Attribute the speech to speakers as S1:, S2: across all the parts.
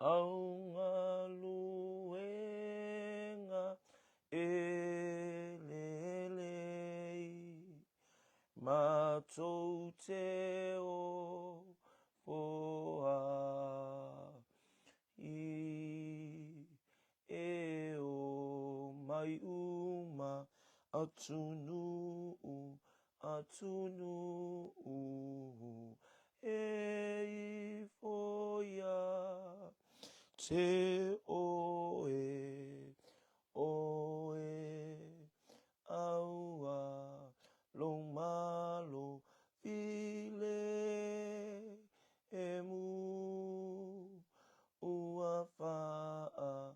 S1: au ngā luenga e lelei, mātou te o poa i e o mai uma atunu e I foia te oe aua lo malo file e mu ua faa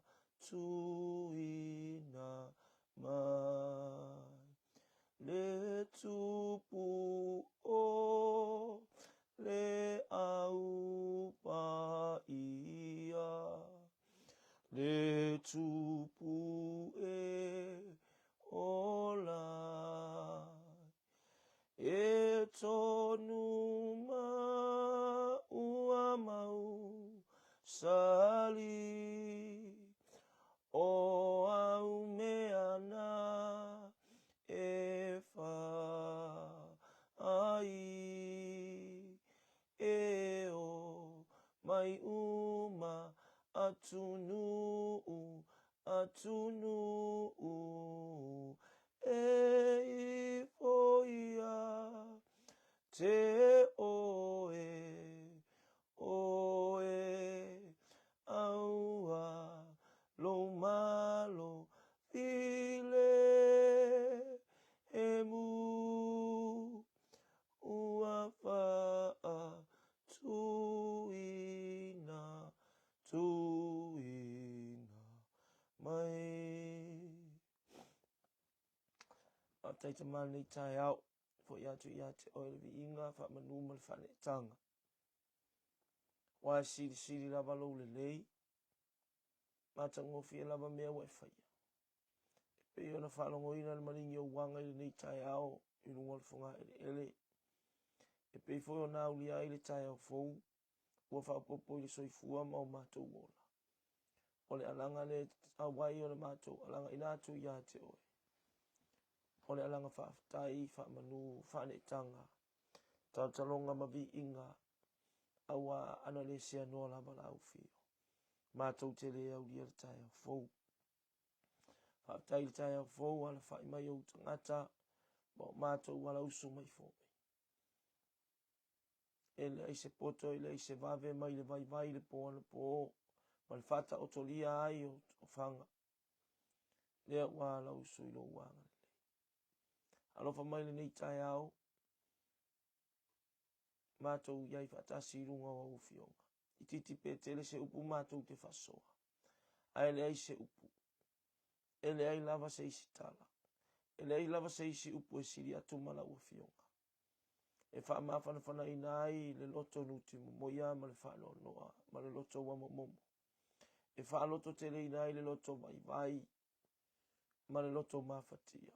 S1: tuina mai le tupu o le au pa ia le tupu e ola e tonu ma ua mau sali o au meana e fa ai e o mai uma atunu e I foia te oe aua lo malo file e mu ua faa tuina mai. A taita mani tai au fo ia tu ia te oe vi inga fa manu mal fa ne tanga. Wa siri lava lo le lei. Mata ngofi lava mea wa faia. Pe ona fa longo ina le malingi o wanga i nei tai au i lunga le fonga ele. E pe fo ona au lia i le tai au fou. Ua fa popo i le soifua ma o matou ola. O le alanga le awai o le matou alanga ina atu ia te oe. O le alanga whaafitai, whaamanu, whaanetanga, tautalonga mavi inga, awa ana le sea noa lava la au fio. Mātou te le au lia le tai au fou. Whaafitai le tai au fou, ala whai mai au tangata, ma mātou wala uso mai fōmei. E le aise poto, e le aise vave mai le vai le po ana po, ma le whata o tolia ai o whanga. Lea wala uso I lo wanga. Alofa mai le nei tai au, mātou iai whaatasi runga wa ufionga. I titi pe tele se upu mātou te whasoa. Ai le ai se upu. E le ai lava se isi tala. E le ai lava se isi upu e siri atu mala ufionga. E wha mawhana ina ai le loto nuti moia ma le whano noa, ma le loto wa momo. E wha loto tele ina ai le loto vai, ma le loto mawhatia.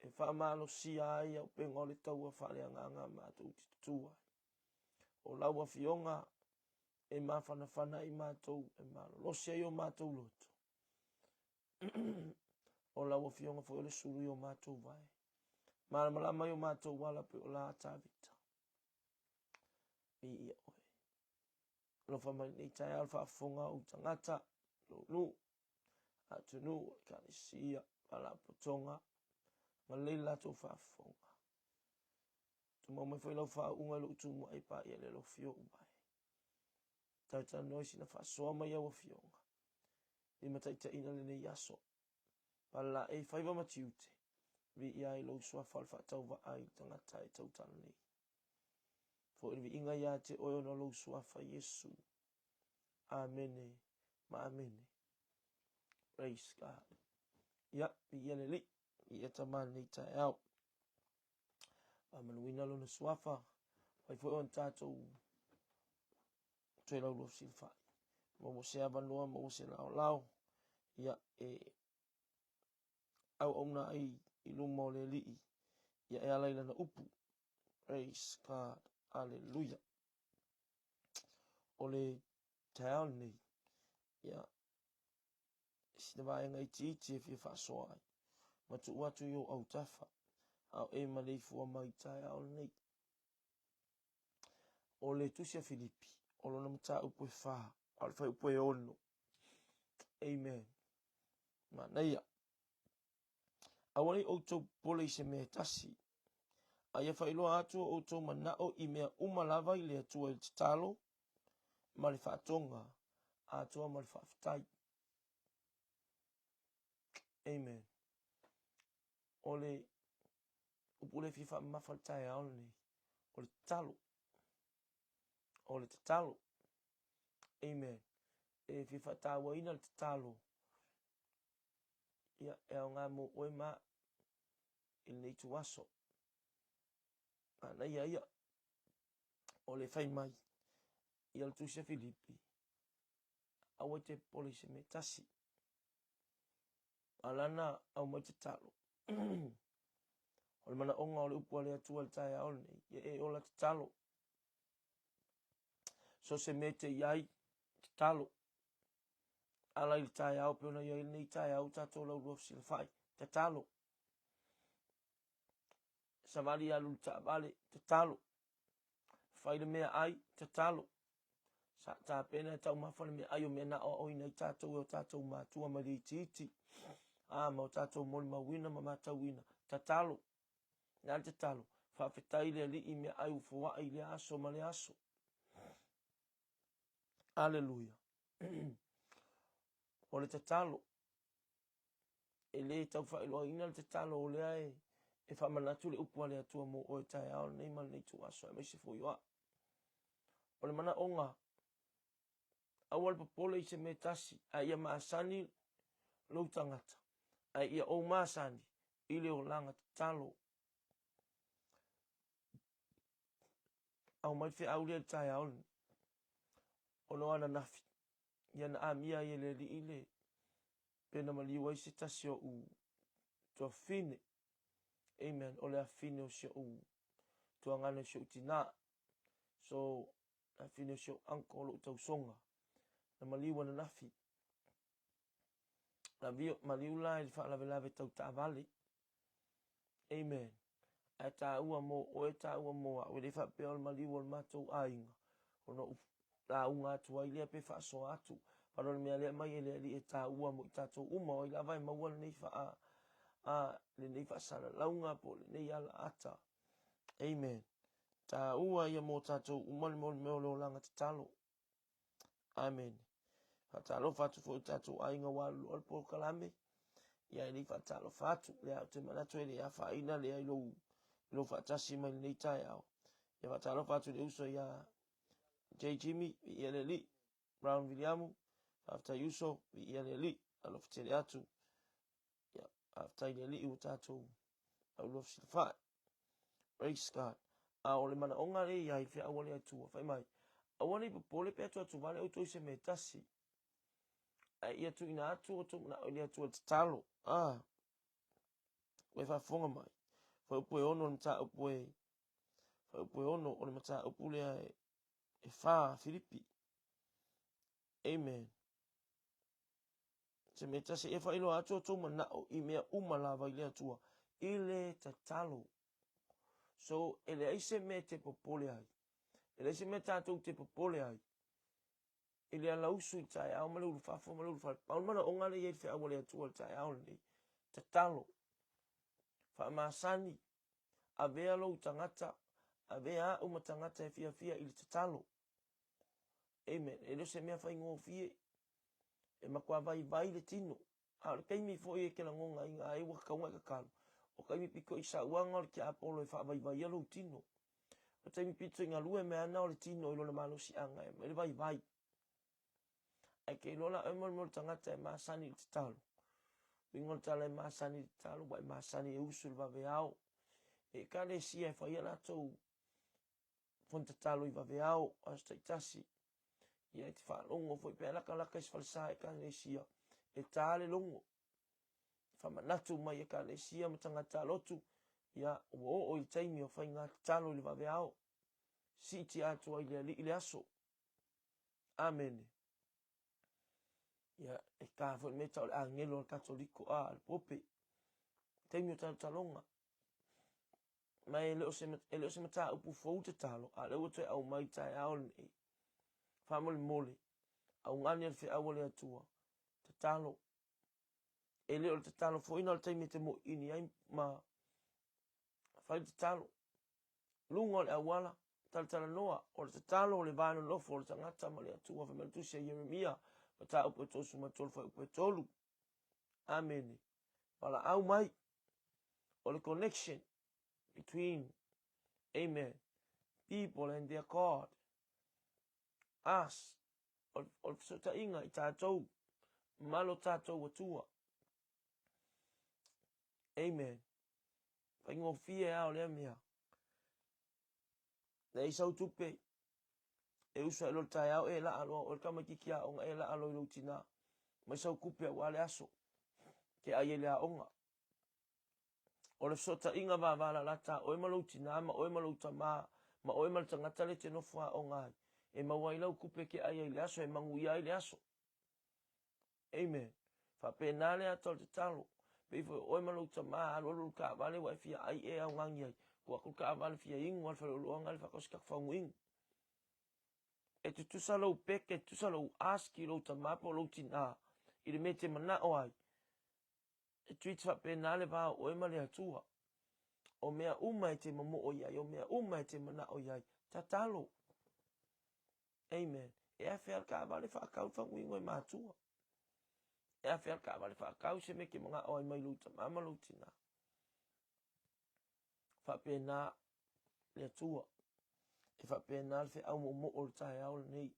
S1: E wha malo si ai au pengo le taua whare anganga mātou titua. O laua fionga e mawhana I mātou e malo. Losi ai o mātou loto. O laua fionga fo le suru I o mātou vai. Malama I o mātou wala pe o la tāvita. Mi ia oe. Lofa mai nei tai alfa fonga o tangata. Lo atunu kanisia pala potonga. Ma leila to whaafonga. Tu mau mai whai lau whaunga lo utumu ai pa ia le lo fio ubai. Tauta noisi na whaasoa mai au fionga. Ni mataita ina le nei aso. Pala e whaiva matiute. Vi ia I lo sua whalwha tau wa ai tangata e tautana nei. Fo vi inga ia te oio na lo sua wha Yesu. Amene. Ma amene. Praise God. Ia, vi ia le li. I eta man nei tai au. Manuina lo na suafa. Wai fo on tātou. Toi lau lo silfai. Mo se avanoa, mo se lau. Ia e. Au na ai I lumo le li. Ia e alaila na upu. Praise God. Hallelujah. O le tau ni. Ia. Sina vai ngai titi fi fa soai. Matu watu yo au tafa. Au e malei fua mai tau ni. O le tusia Filipi. O lona mata upo e fa. Al fa upo e ono. Amen. Mana ia. Awali o tau pole se me tasi. Aia whailoa atua o tau manao i mea umalava i le atua i talo. Ma le whaatonga. Atua ma le whaafitai. Amen. O le upule fifa mawhalitai ao ni. O le talo. O le talo. Amen. E fifa tawa ina le talo. Ia e o ngā mo oe ma i nei tu aso. Ana ia. O le whai mai. Ia le tusia Filipi. Awa te pole se me tasi. Alana au mai te talo. O le mana onga o le upua le atua le tai ao nei. Ia e ola te talo. So se me te iai te talo. Ala i tai au peona iai nei tai au tato lau ruaf sila fai. Te talo. Samari alu ta vale. Te talo. Fai le mea ai. Te talo. Sa ta pena tau mawhana mea ai o mea na o ina i tato o tato matua ma li titi. Ma o tato moli mawina ma matau wina. Te talo. Nga te talo. Whawhetai le li i mea ai ufua i le aso ma le aso. Aleluia. O le te talo. E le tau whaeloa ina le te talo o le ai. E whamanatu le upua le atua mo o e tai ao nei man nei tu aso. E meise fo yoa. O le mana onga. Awal papole i se me tasi. A ia maasani lo tangata. A ia o maasani. Ile o langa te talo. Au mai fe au le tai ao ni. O no ana nafi. Ia na amia i le li ile. Pena maliwa i se tasi o u. Tua fine. Amen. O le a fine o se u. Tua ngane se u tina. So, a fine o se u anko o lo tau songa. Na maliwa na nafi. Na vio maliula i wha lave tau ta vale. Amen. A ta ua mo, o e ta ua mo, o le wha peo le maliwa le matou ainga. O no ta unga atua i lea pe wha so atu. Paro le mea lea mai e lea li e ta ua mo i tatou uma o i lava e maua le nei wha le nei wha sana launga po le nei ala ata. Amen. Ta ua ia mo tatou uma le meo leo langa te talo. Amen. Fatalo fatu fo tatou ainga walu al po kalame. Ia i ni fatalo fatu lea te manatu e lea wha ina lea i lo fatasi mai nei tai au. Ia fatalo fatu le uso ia J. Jimmy, ia le li, Brown Williamu, after Yuso, ia le li, alo fitele atu. Ia, after ia li u tatou au lo silfa. Praise God. A ole mana onga le ia i fia awale atua, fai mai. Awale po pole pe atu vale auto se me tasi. Ia tu ina atu o tu na ia tu te talo. We fa fonga mai. Fa upo ono mta upo fa upo ono o mta upo le e fa Filipi. Amen. Se me tasi e fa ilo atu o tu mana o i mea umalava i le atua. Ile te talo. So ele aise me te popole ai. Ele aise me tatou te popole ai. Ele ala usu i tai au male ulu fafo male ulu fafo. Paul mana ongale i e fea wale atua i tai au ni. Te talo. Fa maasani. A vea lo tangata. A vea uma tangata e fia ili te talo. Amen. Ele se mea fai ngō fie. E makua vai le tino. A le kaimi fo e ke la ngonga inga e waka kaunga kakalo. O kaimi piko i sa uanga o le ki apolo e fa vai alo tino. O taimi pito inga lue me ana o le tino ilo na malo si anga e. Ele vai. Ai ke ilola e mo tangata e maasani ili te talo. Wingol tala e maasani ili te talo. Wa e maasani e usu le vave au. E kare si e fai ana tau. Fonta talo i vave au. Asta i tasi. Ia e te wha longo fo i pe laka i sfalsa e kare si a. E tale longo. Whamanatu mai e kare si a matangata lotu. Ia o i taimi o fai ngā talo i vave au. Si ti atua i le aso. Amen. Ia e ka fo me tau angelo katoliko a pope. Taimi o talonga. Mai ele o se mata upu fou te talo. A leo te au mai tai au ni. Famole mole. Au ngani al fe awale atua. Te talo. Ele o te talo fo ina o taimi te mo ini ai ma. Fai te talo. Lunga o le awala. Tala noa. O le te talo o le vano lofo o le tangata ma le atua. Fa maltusia Yeremia. Mata upu tosu matol fa upu tolu. Amen. Wala au mai. O the connection between, amen, people and their God. Us. O so ta inga I tātou. Malo tātou atua. Amen. Paingo fie ao lea mea. Na isau tupe. E usa ilo tai au e la alo. O kama kikia onga e la alo ilo tina. Ma isau kupe a wale aso. Ke aie lea onga. O le sota inga va vala lata. O e malo tina ma o e malo tama. Ma o e malo tangata le te nofua onga ai. E mawailau kupe ke aie le aso. E mangu ia le aso. Amen. Fa penale atol te talo. Befo o malo tama alo ka vale wa fia ai e au ngangi ai. Kua ka vale fia ing wal fa lo ngal fa koska fa nging. E tu salo peke tu salo aski lo tama po lo tina. I le mete mana o ai. E tweet fa penale va o male atua. O mea uma e te mamo o iai. O mea uma e te mana o iai. Tatalo. Amen. E a fea ka vale fa kau fa nging o matua. E a fea ka vale fa kau se me ke mga o ai mai lo tama ma lo tina. Fa pena le atua. E fa pena fe au mo o tai au nei.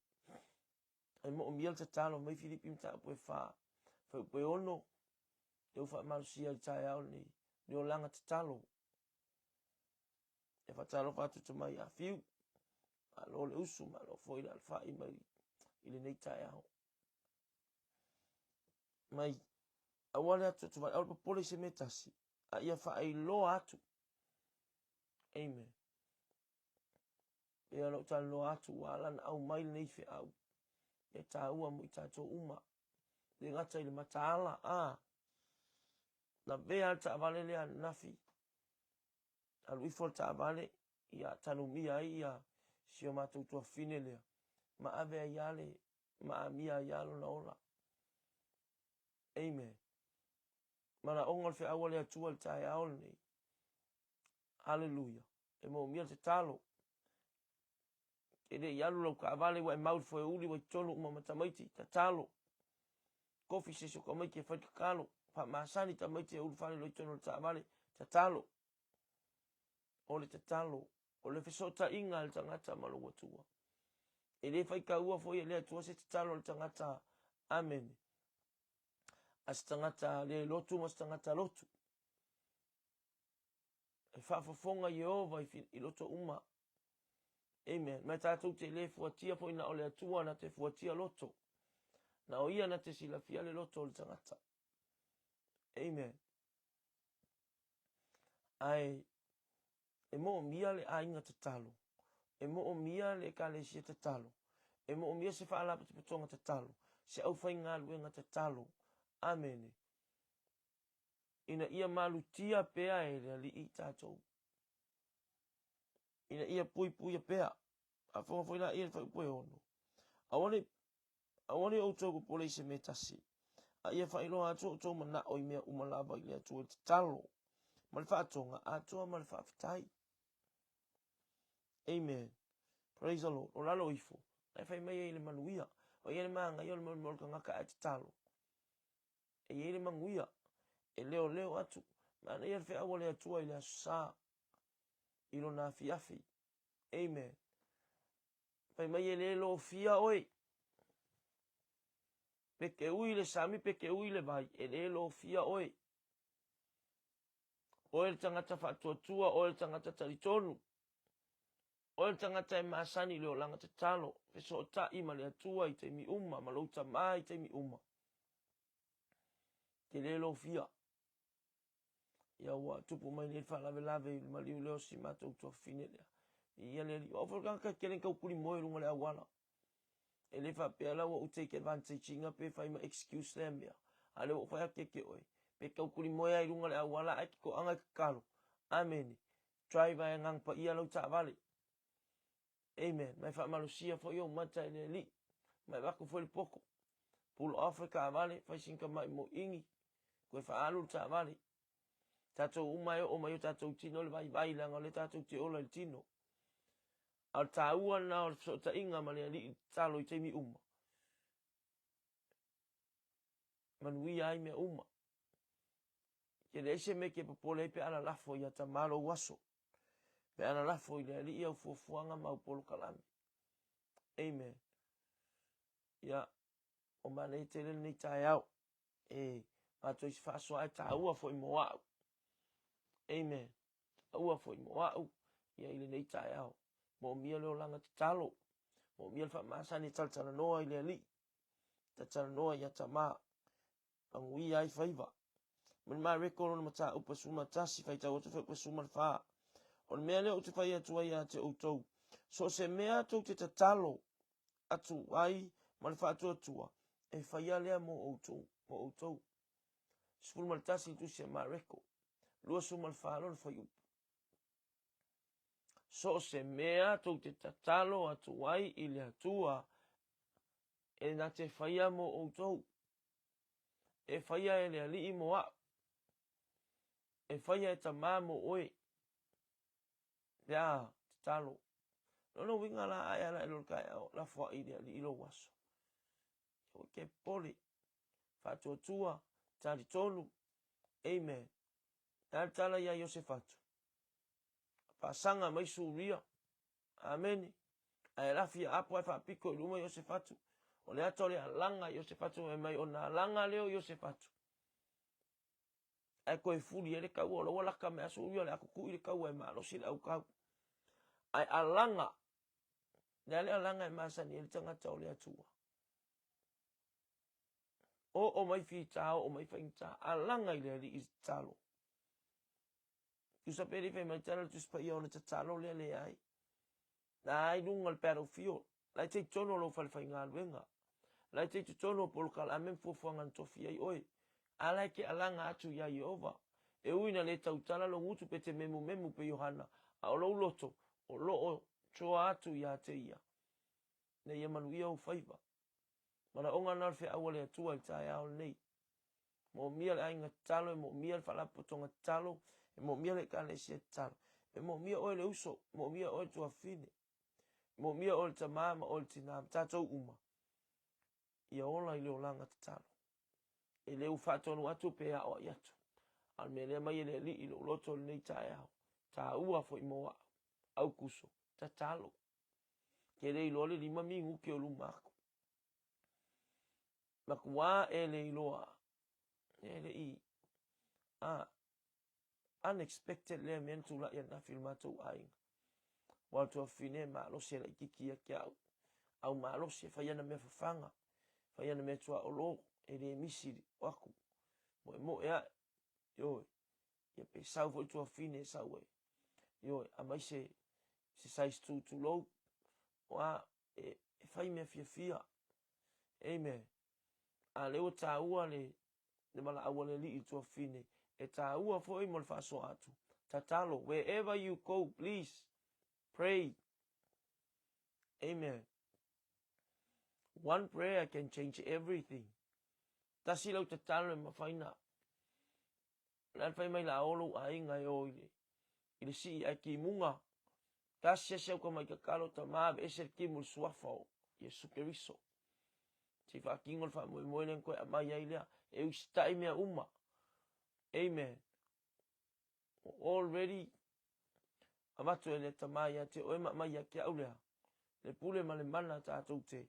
S1: E mo miel te talo mai Filipi mta po fa. Fa po ono. Eu fa mal sia tai au nei. Ni o langa te talo. E fa talo fa tu mai a fiu. Alo le usu ma lo foi al fa I mai. Ile nei tai au. Mai awale atu tu vai au pole se metasi. A ia fa ai lo atu. Amen. E alo talo atu walan au mai nei fe au. E ta ua mo I tato uma. Le ngata I le mataala a. Na vea ta vale le nafi. Alu ifo ta vale ia tanu mia ia sio matu tua fine lea. Ma ave iale ma mia ialo na ola. Amen. Mana ongol fe awale atua tai aole nei. Hallelujah. E mo mia te talo. E de ialu lau ka vale wa e maut fo e uli wa tonu uma matamaiti. Ta talo. Kofi se so kamaiti e whaikakalo. Pa masani tamaiti e uli fale lo tonu ta vale. Ta talo. Ole te talo. O le fesota inga le tangata malo atua. E le whaika ua fo I le atua se te talo le tangata. Amen. As tangata le lotu mas tangata lotu. E whaafafonga Yehova I loto uma. Amen. Mai tātou te le fuatia fo ina o le atua na te fuatia loto. Na o ia na te sila fia le loto le tangata. Amen. Ai, e mo mia le a inga te talo. E mo mia le ka le sia te talo. E mo mia se whaalapa te patonga te talo. Se au whai ngā luenga te talo. Amen. Ina ia malutia pea e le ali I tātou. Ina ia pui pui pea. A whonga whaina ia whai pui ono. Awane o tōku pole se me tasi. A ia whai loa ato o tō mana o I mea umalaba I le atua te talo. Mali whaatonga atua mali whaafitai. Amen. Praise the Lord. O lalo ifo. Ai whai mai e le manuia. O ia le maanga ia le manuia ngaka a te talo. E ia le manguia. E leo atu. Mana ia le whi awale atua I le asa. Ilo na fiafi. Amen. Whai mai e le lo fia oi. Peke ui le sami, peke ui le vai. E le lo fia oi. O le tangata whatuatua, o le tangata taritonu. O le tangata e maasani leo langa te talo. Peso o ta ima le atua I te mi uma. Malouta mai I te mi uma. Te le lo fia. Ia ua tupu mai le wha lave ma liu leo si mata utua fine lea. Ia le li. O whakanga keren kau kuri moe runga le awala. E le whapea lau o take advantage inga pe whai ma excuse le mea. Ale o whai ake ke oi. Pe kaukuri moe ai runga le awala ai ko anga kalo. Amen. Driver e ngang pa ia lau ta vale. Amen. Mai wha malusia fo yo mata le li. Mai wako fo le poko. Pulo Afrika vale. Whai sinka mai mo ingi. Koe wha alu ta vale. Tatou umai o mai o tatou tino le vai langa le tatou te ola le tino. Al taua na o so ta inga ma le li talo i teimi uma. Manui ai me uma. Ke le ese me ke popole pe ala lafo ia ta malo waso. Pe ala lafo i le li ia ufuanga mau polo kalami. Amen. Ia o mane te le ni tai au. Mato isi whaaswa ai taua fo i moa. Amen. Taua fo i moa. Ia ile nei tai au. Mo mia leo langa te talo. Mo mia lfa maasani taltala noa ile li. Taltala noa ia ta maa. Pangui ai whaiva. Man maa rekoro na mata upa suma tasi whaita o te whaipa suma whaa. O mea leo te whai atua ia te outou. So se mea tau te tatalo atu ai man whaatua tua. E whaia lea mo outou. Mo outou. Sifuru maltasi tu se maa reko. Lua suma whaa lona whai upa. So se mea tau te tatalo atu ai ili atua. E na te whaia mo outou. E whaia e lea li mo a. E whaia e ta maa mo oe. Pea, te talo. Nono winga la ai ala ilo kai au. La fwa i lea li ilo waso. O ke poli. Fatua tua. Tari tonu. Amen. Nā tala ia Yosefatu. Pasanga mai suria. Amen. Ai lafia apo ai whapiko i luma Yosefatu. O le ato le alanga Yosefatu. E mai o na alanga leo Yosefatu. Ai koe fuli ele kau o lawa laka me asu uia le ako kui le kau e maalosi le au kau. Ai alanga. Le ale alanga e masani ele tangata o le atua. O mai fi tau, o mai whainta. Alanga i le ali i talo. Kusa pere whai mai tala tu spa ia o le tatalo le ale ai. Na ai lunga le pēro fio. Lai te tono lo whale whai ngā luenga. Lai te tono polokal amen fuafuangan tofi ai oi. Alai ke alanga atu ia Yehova. E uina le tautala lo ngutu pe te memu pe Yohana. A o lo loto. O lo o choa atu ia te ia. Ne ia manu ia o whaiva. Mana onga narwhe awale atua i tae ao nei. Mo mia le ainga talo. E mo mia le whalapotonga talo. E mo mia le kanesia talo. E mo mia oe le uso. Mo mia oe tua fine. Mo mia oe le tamama oe le tinam. Tatou uma. Ia ola i leo langa te talo. E leu whatonu atu pe a o iatu. Al me lea mai ele li ilo loto le nei tae au. Ta ua fo i moa au kuso. Ta talo. Ke le ilo le lima mingu ke o lumako. Makua e le iloa. E le i. Unexpected le men tu la ia na filmato ainga. Walto fine ma lo se la kikia kia au. Au ma lo se fa yana me fanga. Fa yana me tua o lo e le misiri waku. Mo ea. Yo. Ia pe sau fo tua fine sau e. Yo, a mai se sais tu low. Wa e fai me fia. Amen. A leo ta ua le mala awale li i tua fine. E ta ua fo i mol faso atu. Tatalo, wherever you go, please pray. Amen. One prayer can change everything. Tasi lau tatalo e mawhaina. Lan fai mai la olo a inga e oile. Ile si ai ki munga. Kasi siau ka mai kakalo ta maabe eser ki mul suafao. Yesu Keriso. Si wha kingol wha mui moinen koe a mai ai lea. E ustai mea uma. Amen. Already. Amatu e le ta mai a te oema mai a kia aulea. Le pule ma le mana tātou te.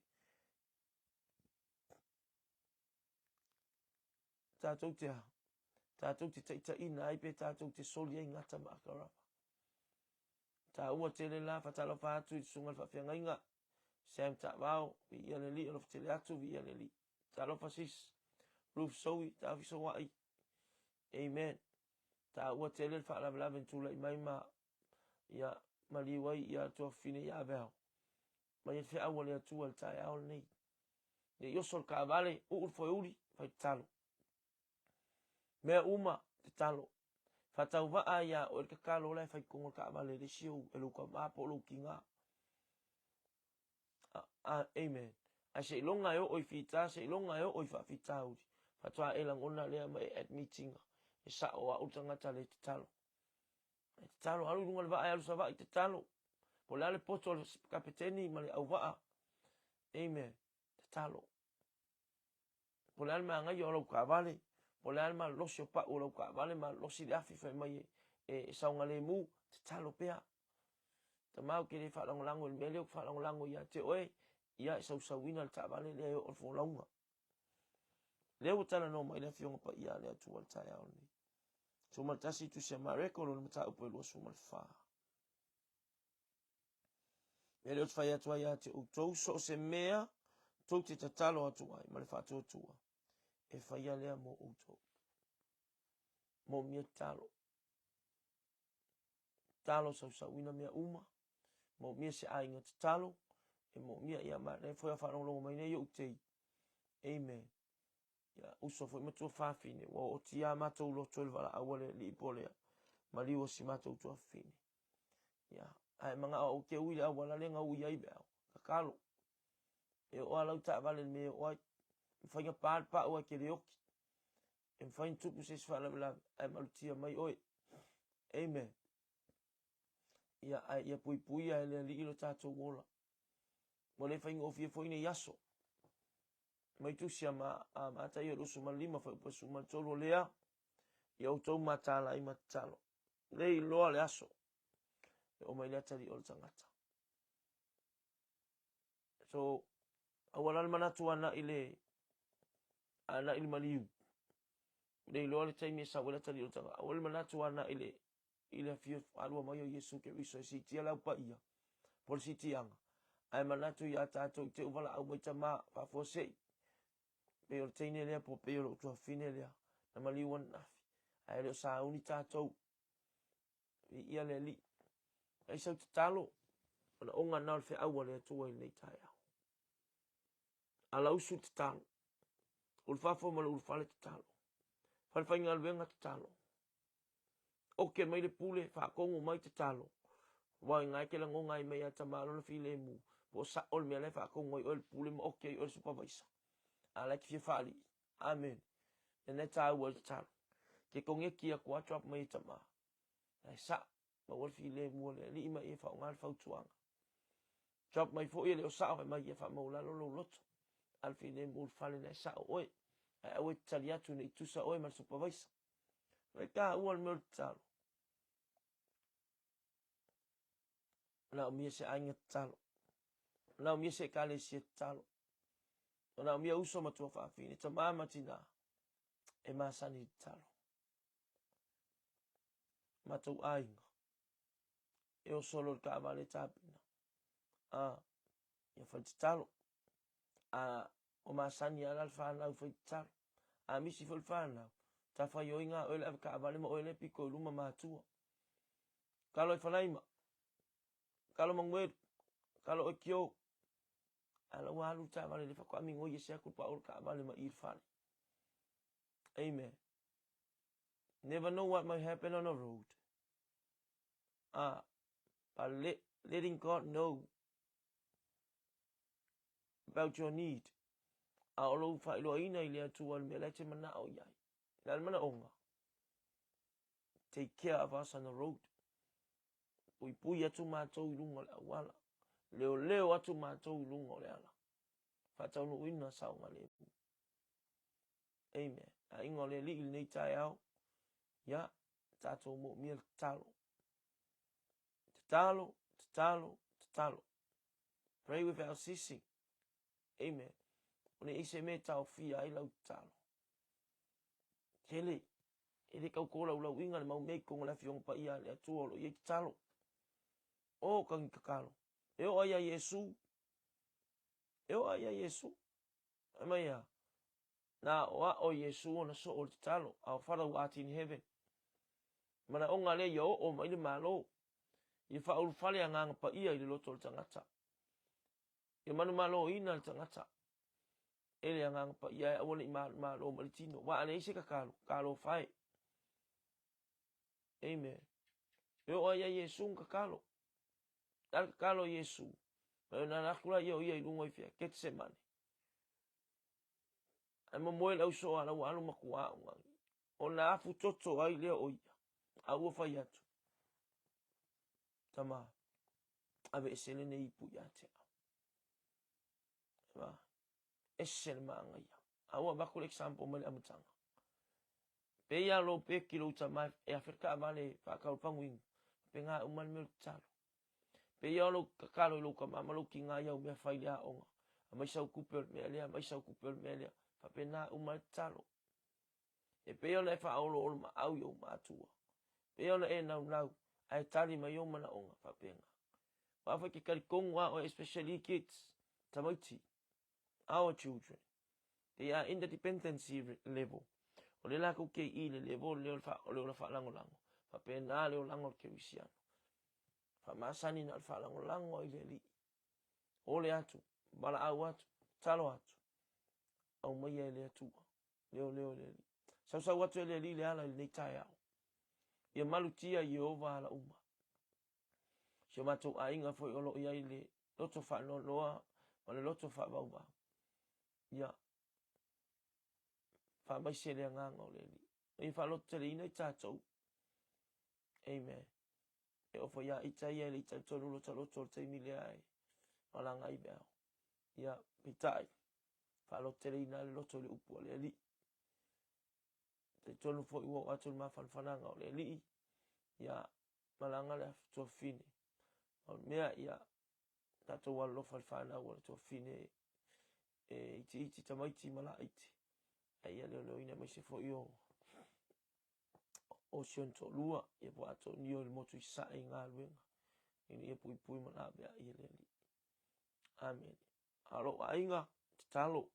S1: Tātou te ha. Tātou te taita ina ai pe tātou te soli ai ngata makarapa. Tā ua te le la whatalo whātu i sungal whawhianga inga. Sam ta wao, vi ia le li, alof te le atu, vi ia le li. Tā lo fasis, roof sowi, tā viso wai. Amen. Tā ua te le whaalavelave tūla i mai ma ia maliwai ia tua fine ia veo. Mai fe awal ya tua le tai au nei. Le yosol ka vale u foi uri fai talo. Mea uma te talo. Fatau va ya o le kalo le fai kongo ka vale le siu e luka mapo lo kinga. Amen. A se longa yo oi fita se longa yo oi fa fita uri. Fatua e lang ona le mai at meeting. E sa o a utanga tale te talo. Te talo alu lunga le va alu sa va te talo. Po le ale poto le kapiteni ma le au va. Amen. Te talo. Po le ale ma ngai o lo ka vale. Po le ale ma losi o pa o lo ka vale ma losi le afi fai mai e saunga le mu te talo pea. Ta mau ke le fa lango le mele o fa lango ia te oe. Ia e sauwina le ta vale le o fo launga. Le o tala no mai le fionga pa ia le atu al tai au ni. So ma tasi tu se mareko lo mata upo lo so mal fa. Ele o fai atu ia te o tou so se mea tou te tatalo atu ai ma le fa atu tua. E fai ale mo o tou. Mo mia talo. Talo sauwina mea uma. Mo mia se ainga te talo. E mo mia ia ma le foi a fa longo mai nei o te. Amen. Ya uso foi matua fafine o tia matou lo tolva awale li polea mali o si matou tu fine ya ai manga o ke ui awala lenga ui ai beo kakalo e o ala ta vale me o fanya pa o ke leoki e fanya tu se fala la ai malutia mai oi amen ya ai ya pui ai le li lo tato wola mo le fanya o fie foi ne yaso mai tu sia ma ata yo lo suma lima fa po suma tolo lea yo to matala i matalo lei lo ale aso o mai leta di ol tangata so awala manatu ana ile maliu lei lo ale taimi sa wala tali ol tanga awala manatu ana ile fio alwa mai Yesu ke wiso si tia la pa ia por si tianga ai manatu ya tato te wala au mai tama fa fose pe o teine lea po pe o tua fine lea na maliwan nafi ai lo sa uni tato ia le li ai sa te talo ona onga na fe awa le tua i nei tai au ala usu te talo ulfafo ma ulfale te talo falfa inga alwenga te talo oke mai le pule fa kongo mai te talo wa ngai ke lango ngai mai ata malo na file mu po sa ol me le fa kongo i ol pule ma oke i ol supervisor ala ki fali amen ene ta wal talo ke konge kia kwa chop mai tama ai sa ma wal file mu le li ma e fa ngal fa tuanga chop mai fo ile o sa mai e fa mo la lo lot al file mu fale na sa oi ai o talia tu ni tu sa oi ma supervisor mai ka wal me talo na mi se anga talo na mi se kale si talo na mi uso ma tu fa fine tama matina e masani talo ma tu ainga e o solo ka vale tapina ia fa talo o masani ala fa na fa talo mi si fa na ta fa yo inga o le ka vale mo o le piko luma ma tu kalo fa naima kalo mangwe kalo o kio ala walu ta vale le fa ko ami ngoye se ku pa o ka vale ma irfan amen never know what might happen on the road but letting God know about your need lo fa lo ina ile tu wal me lete mana o yai dal mana onga take care of us on the road pui atu ma to lunga la wala leo atu ma to lunga le ala fa tau no ina sa nga le amen a ingo le li nei tai au ya tato mo mi talo pray without ceasing amenone ise me tau fia ai lau talo kele ele kau ko lau inga le mau me ko la fiong pa ia le atu lo ye talo o kan kakalo e o aya Yesu amaya na o Yesu ona so o talo our father who art in heaven mana onga le yo o mai le malo i fa ul fale anga pa ia i lo tol tangata Ia manu malo ina tangata. Ele ang pa ia awali malo malitino. Wa ane isi kakalo fai. Amen. Yo aya Yesu kakalo. Al kakalo Yesu. Pero na nakula yo ia ilungo ifia Getsemane. Ama moe lau so ala wa alu makua ungangi. O na afu toto ai lea oia. Aua fai atu. Tama. Ave esele ne ipu ya te au. Tama. Esele maanga ia. Aua bakul example mali amutanga. Pe ia lo pe kilo utama e Afrika amale whakau panguingu. Pe ngā umani melu talo. Pe ia lo kakalo ilo ka mamalo ki ngā iau mea whai lea onga. Amaisau kupel mea lea, amaisau kupel mea lea. Pe nā umani talo. E pe ia na e whaolo olo ma au iau mātua. Pe ia na e nau. Ai tali mai iau mana onga. Pe ngā. Wafa ki karikongu a o especially kids. Tamaiti. Our children. They are in the dependency level. O le lako ke I le level leo la whaalango lango. Fa pena leo lango ke wisiano. Fa masani na whaalango lango I le li. O le atu. Bala au atu. Talo atu. Au mai e le atua. Leo le li. Sau atu e le li le ala le tai au. Ia malutia I ova ala uma. Sio matou ainga foi olo ia I le loto whaano loa. Ma le loto whaabau. Ia. Fa mai se le nganga o le li. E fa lo te ina I tātou. Amen. E ofo ia ita ia le ita tonu lo talo tol te mile ai. Malanga I beo. Ia pitai. Fa lo te ina le loto le upu o le li. Te tonu fo iwo atu ma fanfananga o le li. Ia malanga le to fine. O mea ia tātou walo lo falfana o le to fine. E iti tamaiti mala iti. Ia leo ina mai se fo io o sionto lua ia po ato ni o le motu I sa I ngā luenga ini ia pui mana bea ia le li. Amen. Alo ainga te talo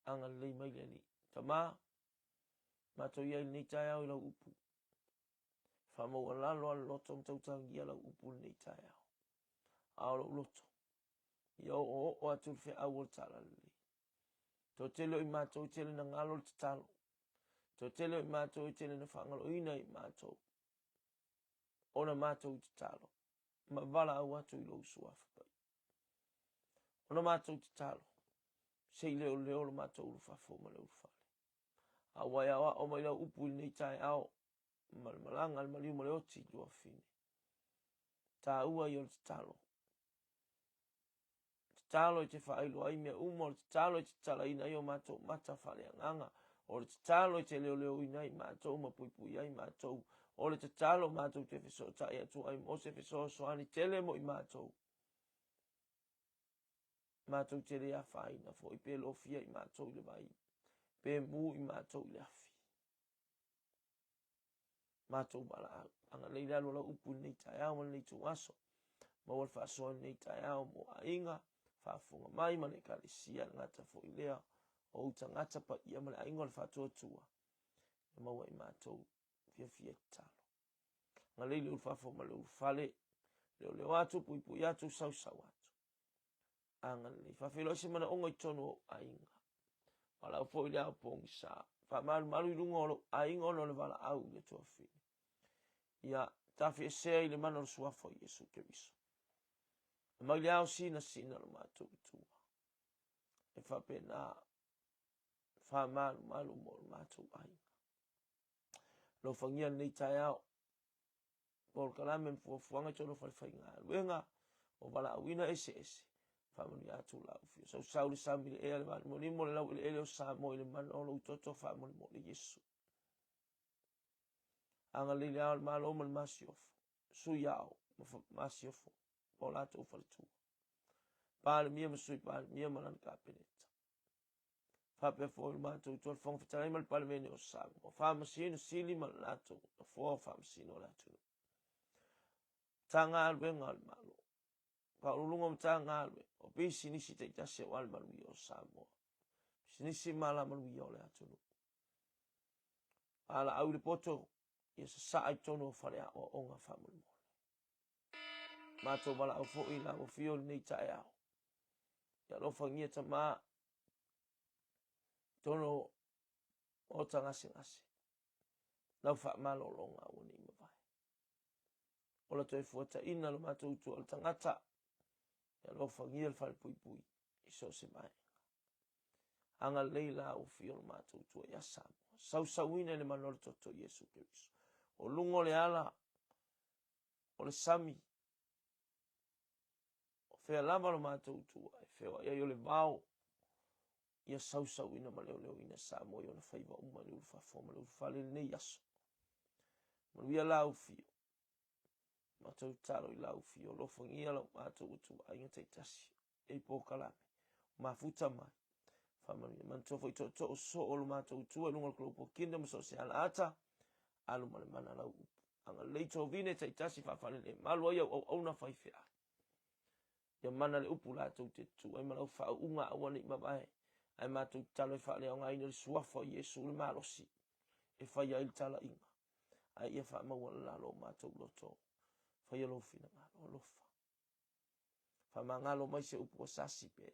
S1: anga lei mai le li. Tama mato ia I nei tai au I lau upu. Whamau alalo ala loto mtautang ia lau upu nei tai au. Alo loto. Ia o atu fe awol tala li. To telo I mato tele na ngalo te talo. To telo I mato tele na whangalo ina I mato. Ona mato te talo. Ma vala au atu I lo usuafa pai. Ona mato te talo. Sei leo lo mato urufafo ma le urufale. Awai awa o mai lau upu nei tai au. Malanga al maliu ma le oti lua fine. Ta ua I o te talo. Talo I te whaelo ai mea umo, te talo I te tala ina I o mato mata whale anganga. O le te talo I te leo ina I mato ma pui ai mato. O le te talo mato te fiso ta ia tu ai mo se fiso soani tele mo I mato. Mato tele a whaina fo I pelo fia I mato le vai. Pe mu I mato le afi. Mato bala au. Anga leila lola upu nei tai au man nei tu aso. Ma wal whasoa nei tai au mo a inga. Whafunga mai mane kalisia ngata fo I lea. O uta ngata pa ia mane a inga le whatoa tua. E maua I mato fia talo. Nga leili ulfafo ma le ulfale. Leo atu pui atu sau atu. Anga le whawhelo isi mana onga I tono a inga. Wala upo I lea pongi sa. Malu I lunga olo a inga ono le wala au le tua fine. Ia tafi e sea I le mana o suafo Yesu Keriso. Mai le au sina lo matou tua. E whapena malu mo le matou a inga. Lo whangia nei tai au. Por kalamen fuanga tono whai ngā luenga. O wala awina ese. Whamani atu lau fio. Sau sauri sami le ea le mani. Moni mo le lau le ele o sa mo le mani. Olo utoto whamani mo le Yesu. Anga le le au le malo ma le masiofo. Sui au. Masiofo. Po lato ufalitua. Pāle mia masui pāle mia manan kāpeneta. Whape fo le mato utoa whong whitarai ma le pāle mene o sa. O whamasino sili ma le lato. O fua whamasino lato. Tanga alwe ngal malo. Pa ulunga mtanga alwe. O bisi nisi te itase wal malui o Samoa. Sinisi mala malui o le atunu. Ala au le poto. Ia sa ai tono whare o onga whamuli mo. Mātou wala au fo i la o fio nei tae au. Ia lo fangia ta mā. Tono o tangasi ngasi. Lau wha malolonga o ni mawai. Ola toi fuata ina lo mātou utu o tangata. Ia lo fangia le whare pui pui. Iso se mai. Anga leila o fio lo mātou utu o yasamo. Sau sauina le manore toto Yesu Kiriso. O lungo le ala. O le sami. O fea lama lo mātou utu. E fea ia yo le vau. Ia sau sauina ma leo leo ina sa mo yo na faiva uma le ufa foma le ufa le nei yaso. Manuia lau fio. Mātou talo i lau fio. Lo fangia lau mātou utu. Ainga teitasi. E po kalame. Mafuta mai. Famani man tofo to so o lo mātou utu. E lunga klopo kinda maso se ala ata. Alu male mana lau upu. Anga leito vine teitasi fafane le. Malua ia au na faifea. Ia mana le upu la tau te tu. Ai malau fa unga awane i mabae. Ai mātou talo e whaale o ngā ina le suafa Yesu le mālosi. E whaia il tala inga. Ai ia wha maua la lo mātou loto. Whaia lo fina ngalo lofa. Wha ma ngalo mai se upu o sasi pe.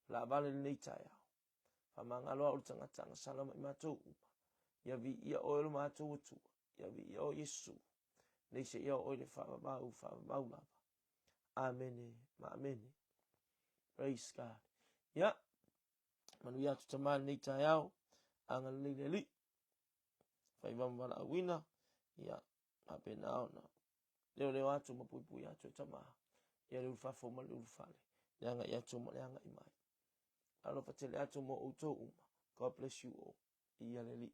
S1: La vale nei tai au. Wha ma ngalo au tangatanga salama i mātou upa. Ia vi ia oelo mātou utua. Ia vi ia o Yesu. Nei se ia oile wha mau lava. Amene. Ma amene. Praise God. Ia. Manu ia tu tamani nei tai au. Anga lele li. Whai wamwala awina. Ia. Ape nao na. Leo atu mapui atu tamaha. Ia leo fafoma leo fale. Leanga ia tuma leanga imai. Alo fatele atu mo uto uma. God bless you all. Ia leli.